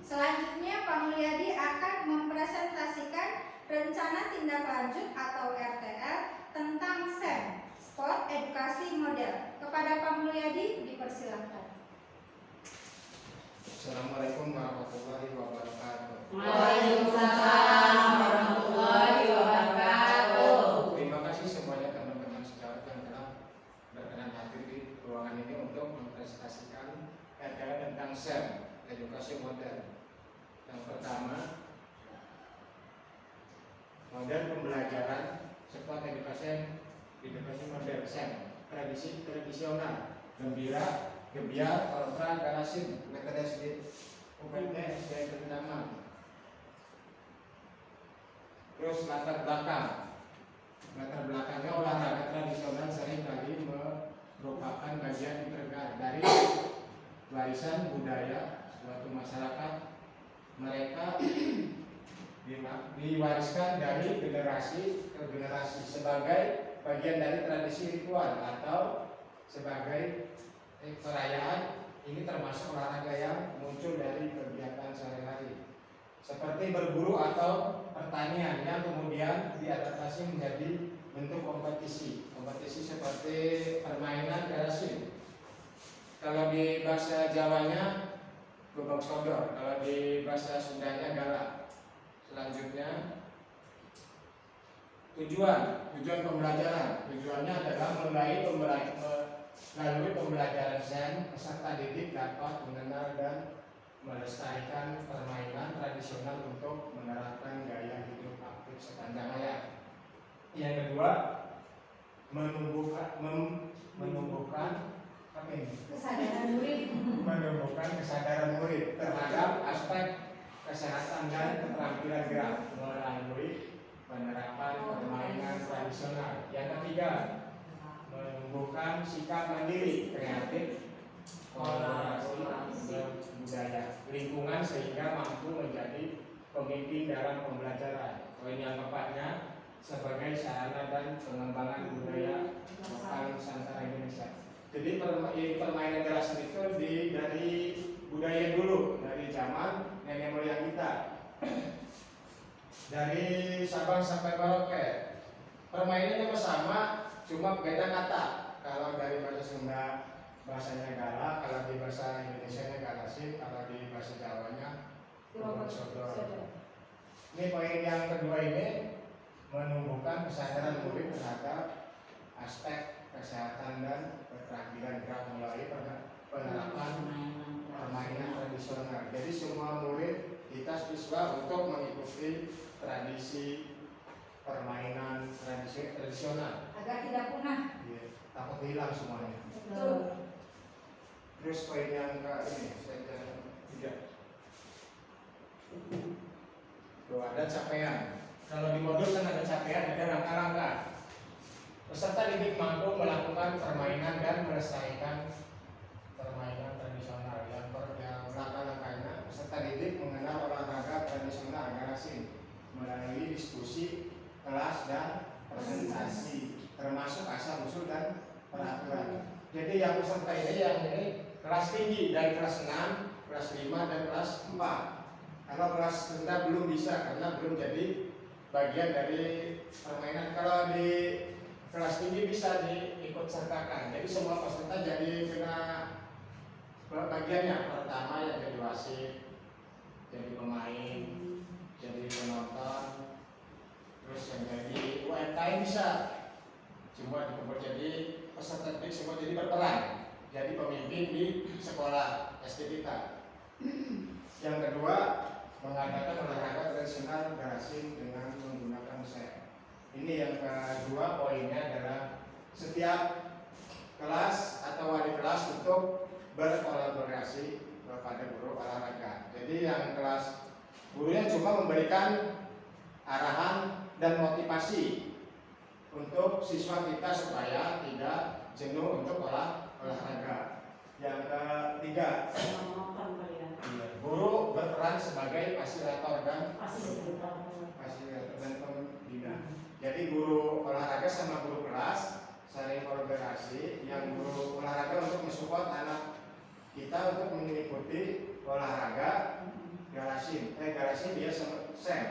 Selanjutnya Pak Mulyadi akan mempresentasikan rencana tindak lanjut atau RTL tentang SEM, Sport Edukasi Model. Kepada Pak Mulyadi dipersilahkan. Assalamualaikum warahmatullahi wabarakatuh. Waalaikumsalam warahmatullahi wabarakatuh. Terima kasih semuanya teman-teman sejawat yang telah berkenan hadir di ruangan ini untuk mempresentasikan RTL tentang SEM, Edukasi Model. Yang pertama, model pembelajaran Sport Edukasi Model SEM, tradisional, gembira, gebiar, kontra, garasin, metode UPT, SDN terutama. Terus latar belakangnya olahraga tradisional seringkali merupakan bagian integral dari warisan budaya suatu masyarakat. Mereka diwariskan dari generasi ke generasi sebagai bagian dari tradisi ritual atau sebagai perayaan. Ini termasuk olahraga yang muncul dari kegiatan sehari-hari seperti berburu atau pertanian yang kemudian diadaptasi menjadi bentuk kompetisi seperti permainan garasin. Kalau di bahasa Jawanya gobang sodor, kalau di bahasa Sundanya galak. Selanjutnya tujuan pembelajaran. Tujuannya adalah melalui pembelajaran SEM, peserta didik dapat mengenal dan melestarikan permainan tradisional untuk menerapkan gaya hidup aktif sepanjang hayat. Yang kedua, menumbuhkan kesadaran murid terhadap aspek kesehatan dan keterampilan gerak melalui penerapan permainan tradisional. Yang ketiga, menumbuhkan sikap mandiri, kreatif, kolaborasi budaya lingkungan sehingga mampu menjadi pemimpin dalam pembelajaran. Poin yang keempatnya, sebagai sarana dan pengembangan budaya lokal Nusantara Indonesia. Jadi permainan garasin itu dari budaya dulu, dari zaman nenek moyang kita. Dari Sabang sampai Merauke, permainannya sama, cuma beda kata. Kalau dari bahasa Sunda bahasanya galak, kalau di bahasa Indonesianya galasin, kalau di bahasa Jawanya gobang sodor. Ini poin yang kedua ini menumbuhkan kesadaran murid terhadap aspek kesehatan dan keterampilan gerak melalui penerapan permainan tradisional. Jadi semua murid kita siswa untuk mengikuti tradisi permainan tradisional Agar tidak punah. ya, takut hilang semuanya. Betul. Terus poin yang tiga, ada capaian. Kalau di modul kan ada capaian, ada langkah-langkah. Peserta didik mampu melakukan permainan dan melestarikan permainan tradisional. Yang langkah-langkahnya, peserta didik mengenal olahraga tradisional garasin melalui diskusi, kelas dan presentasi, termasuk asal usul dan peraturan. Jadi yang peserta ini kelas tinggi dari kelas 6, kelas 5 dan kelas 4. Kalau kelas rendah belum bisa karena belum jadi bagian dari permainan. Kalau di kelas tinggi bisa diikut sertakan. Jadi semua peserta jadi kena bagiannya. Pertama yang jadi wasit, jadi pemain, jadi penonton, terus yang jadi UMKM bisa. Semua dikumpul jadi peserta didik, semua jadi berperan. Jadi pemimpin di sekolah SD kita. Yang kedua, mengadakan olahraga tradisional garasin dengan menggunakan SEM. Ini yang kedua poinnya adalah setiap kelas atau wali kelas untuk berkolaborasi kepada guru olahraga. Jadi yang kelas gurunya cuma memberikan arahan dan motivasi untuk siswa kita supaya tidak jenuh untuk olahraga. Yang ketiga, guru berperan sebagai fasilitator dan pembina. Jadi guru olahraga sama guru kelas saling kolaborasi. Yang guru olahraga untuk mensupport anak kita untuk mengikuti olahraga garasi dia SEM.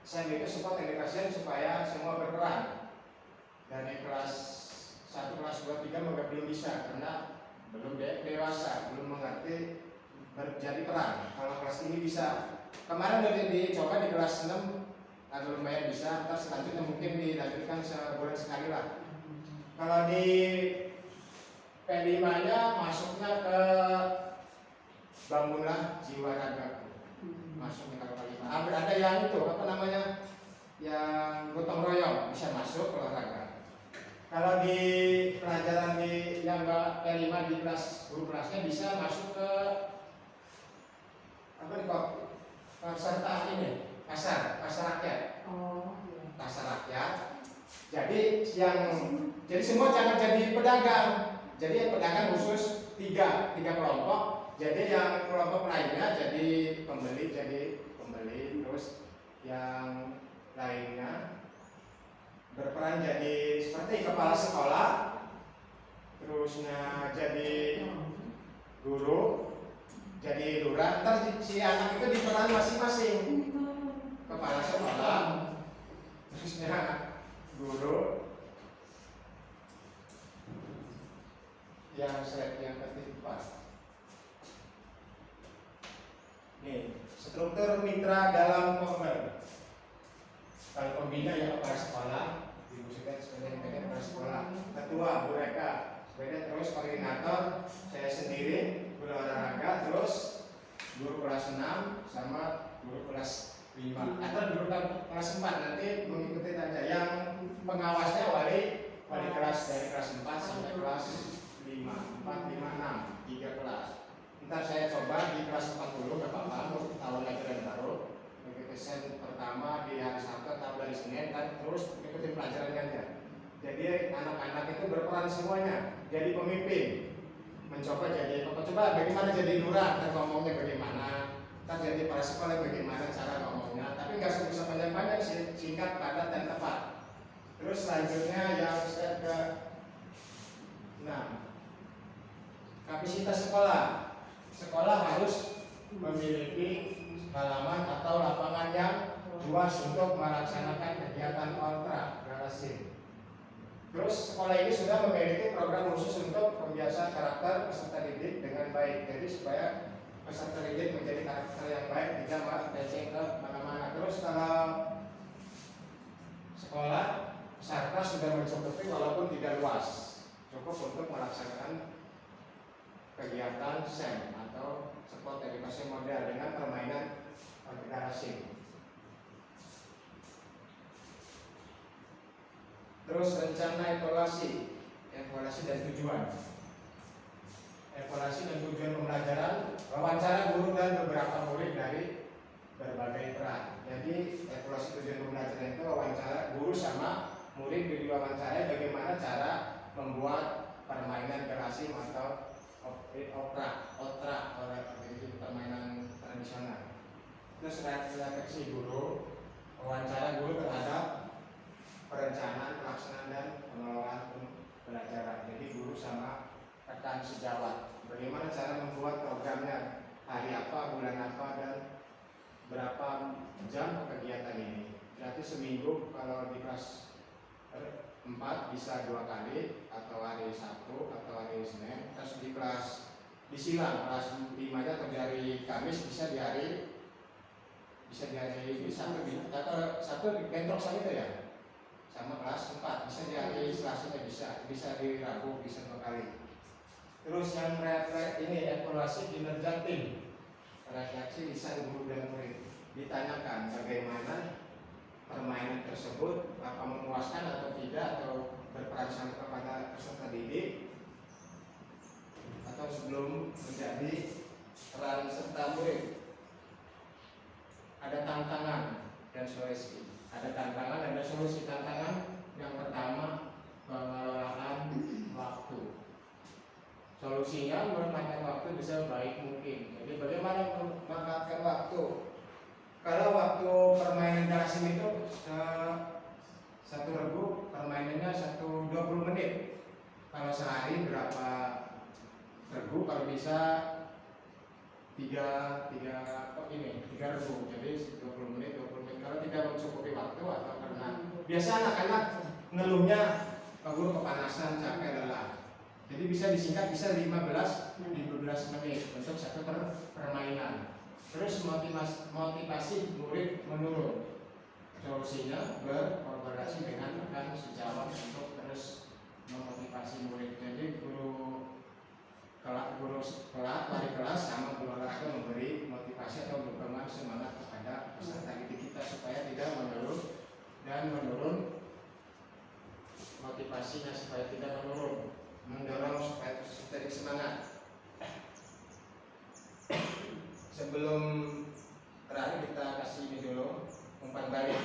SEM itu support education supaya semua berperan. Dari kelas 1, kelas 2, 3 maka belum bisa karena belum dewasa, belum mengerti berjadi peran. Kalau kelas ini bisa. Kemarin udah dicoba di kelas 6 agak lumayan bisa, ntar selanjutnya mungkin dilanjutkan sebulan sekali lah. Kalau di P5 nya masuknya ke bangunlah jiwa ragaku. Masuknya kalau P5. Ada yang itu apa namanya? Yang gotong royong bisa masuk olahraga. Kalau di pelajaran di yang enggak P5 di kelas guru kelasnya bisa masuk ke apa nih kok? Peserta ini pasar rakyat. Pasar rakyat. Jadi semua jangan jadi pedagang. Jadi pedagang khusus tiga kelompok. Jadi yang kelompok lainnya jadi pembeli, terus yang lainnya berperan jadi seperti kepala sekolah, terusnya jadi guru, jadi lurah. Ntar si anak itu diperan masing-masing. Kepala sekolah, terusnya guru, yang ketiga. Nih, struktur mitra dalam Komer. Kalau pembina ya kepala sekolah, ibu sudah sebagai kepala sekolah, ketua Bu Eka, sebagai terus koordinator saya sendiri, guru olahraga, terus guru kelas 6 sama guru kelas 5 atau guru kelas 4 nanti mengikuti saja. Yang pengawasnya wali kelas dari kelas 4 sampai kelas 5, 4, 5, 6, 3 kelas. Ntar saya coba di kelas 40 nggak apa-apa, tahun ajaran baru. Mengikuti sen pertama di hari Sabtu atau dari Senin, dan terus mengikuti pelajarannya aja. Jadi anak-anak itu berperan semuanya, jadi pemimpin, mencoba bagaimana jadi lurah, dan ngomongnya bagaimana. Kita jadi para sekolah bagaimana cara ngomongnya, tapi nggak usah panjang-panjang sih, singkat, padat, dan tepat. Terus selanjutnya yang saya ke 6, kapasitas sekolah. Sekolah harus memiliki halaman atau lapangan yang luas untuk melaksanakan kegiatan kontra garasi. Terus sekolah ini sudah memiliki program khusus untuk membiasakan karakter peserta didik dengan baik. Jadi supaya peserta didik menjadi karakter yang baik, tidak melenceng ke mana-mana. Terus kalau sekolah peserta sudah mencukupi walaupun tidak luas, cukup untuk melaksanakan kegiatan SEM atau sport edukasi model dengan permainan garasi. Terus rencana evaluasi dan tujuan. Evaluasi dan tujuan pembelajaran, wawancara guru dan beberapa murid dari berbagai peran. Jadi evaluasi tujuan pembelajaran itu wawancara guru sama murid diwawancara bagaimana cara membuat permainan garasi atau otra permainan tradisional. Terus refleksi guru, wawancara guru terhadap perencanaan, pelaksanaan, dan pengelolaan pembelajaran. Jadi guru sama rekan sejawat, bagaimana cara membuat programnya, hari apa, bulan apa, dan berapa jam kegiatan ini. Berarti seminggu kalau di kelas 4 bisa 2 kali, atau hari Sabtu atau hari Senin. Terus di kelas disilang kelas 5 nya atau di hari Kamis bisa di hari Sabtu bentrok sama itu ya, sama kelas 4 bisa di hari Selasanya, bisa di Rabu, bisa 2 kali. Terus yang evaluasi kinerja tim, refleksi lisan guru dan murid, ditanyakan bagaimana permainan tersebut, apa memuaskan atau tidak, atau berperan sama kepada peserta didik, atau sebelum menjadi peran serta murid. Ada tantangan dan solusi. Ada tantangan dan ada solusi. Tantangan yang pertama, pengelolaan waktu. Solusinya memanfaatkan waktu bisa baik mungkin. Jadi bagaimana memanfaatkan waktu? Kalau waktu permainan garasi itu satu regu permainannya 20 menit. Kalau sehari berapa regu? Kalau bisa tiga regu, jadi 20 menit. Kalau tidak mencukupi waktu atau karena biasa anak-anak ngeluhnya Pak Guru kepanasan, capek, lelah. Jadi bisa disingkat, bisa 15 menit untuk satu permainan. Terus motivasi murid menurun. Solusinya berkolaborasi dengan rekan sejawat untuk terus memotivasi murid. Jadi guru sekolah, wali kelas sama guru olahraga memberi motivasi atau dukungan semangat kepada peserta didik kita supaya tidak menurun motivasinya, supaya tidak menurun, mendorong supaya tetap semangat. Sebelum terakhir kita kasih ini dulu umpan balik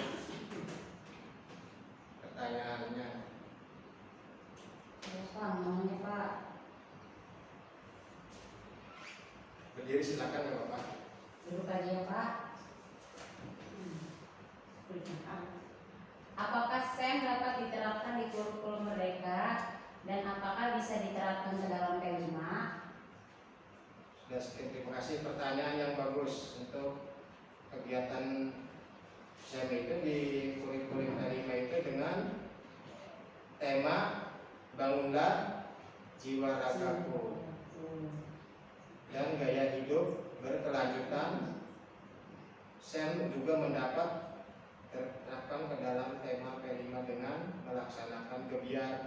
pertanyaannya. Pak, namanya Pak. Berdiri silakan ya Bapak. Duduk aja ya Pak. Apakah SEM dapat diterapkan di kurikulum Merdeka dan apakah bisa diterapkan ke dalam P5? Sudah sekian, terima kasih, pertanyaan yang bagus. Untuk kegiatan SEM itu di kurikulum P5 itu dengan tema bangunlah jiwa ragaku dan gaya hidup berkelanjutan. SEM juga mendapat terapkan ke dalam tema P5 dengan melaksanakan kegiatan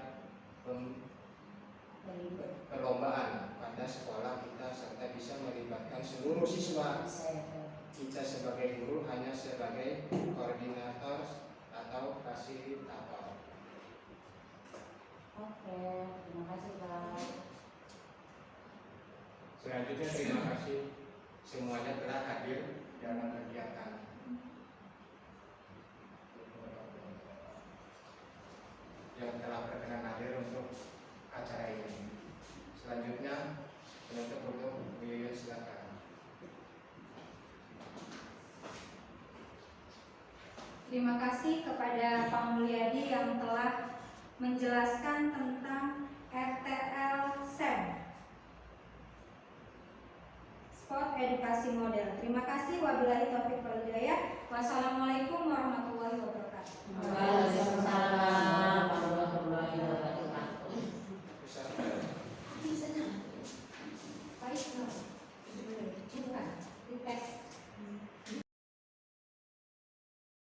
perlombaan pada sekolah kita serta bisa melibatkan seluruh siswa. Kita sebagai guru hanya sebagai koordinator atau fasilitator. Oke, terima kasih Pak. Selanjutnya terima kasih semuanya telah hadir dalam kegiatan. Yang telah berkenan hadir untuk acara ini. Selanjutnya penutup untuk Bu Yuyun, silakan. Terima kasih kepada Pak Mulyadi yang telah menjelaskan tentang RTL SEM, Sport Edukasi Model. Terima kasih. Wabillahi taufiq wal hidayah. Wassalamualaikum warahmatullahi wabarakatuh. Waalaikumsalam warahmatullahi wabarakatuh.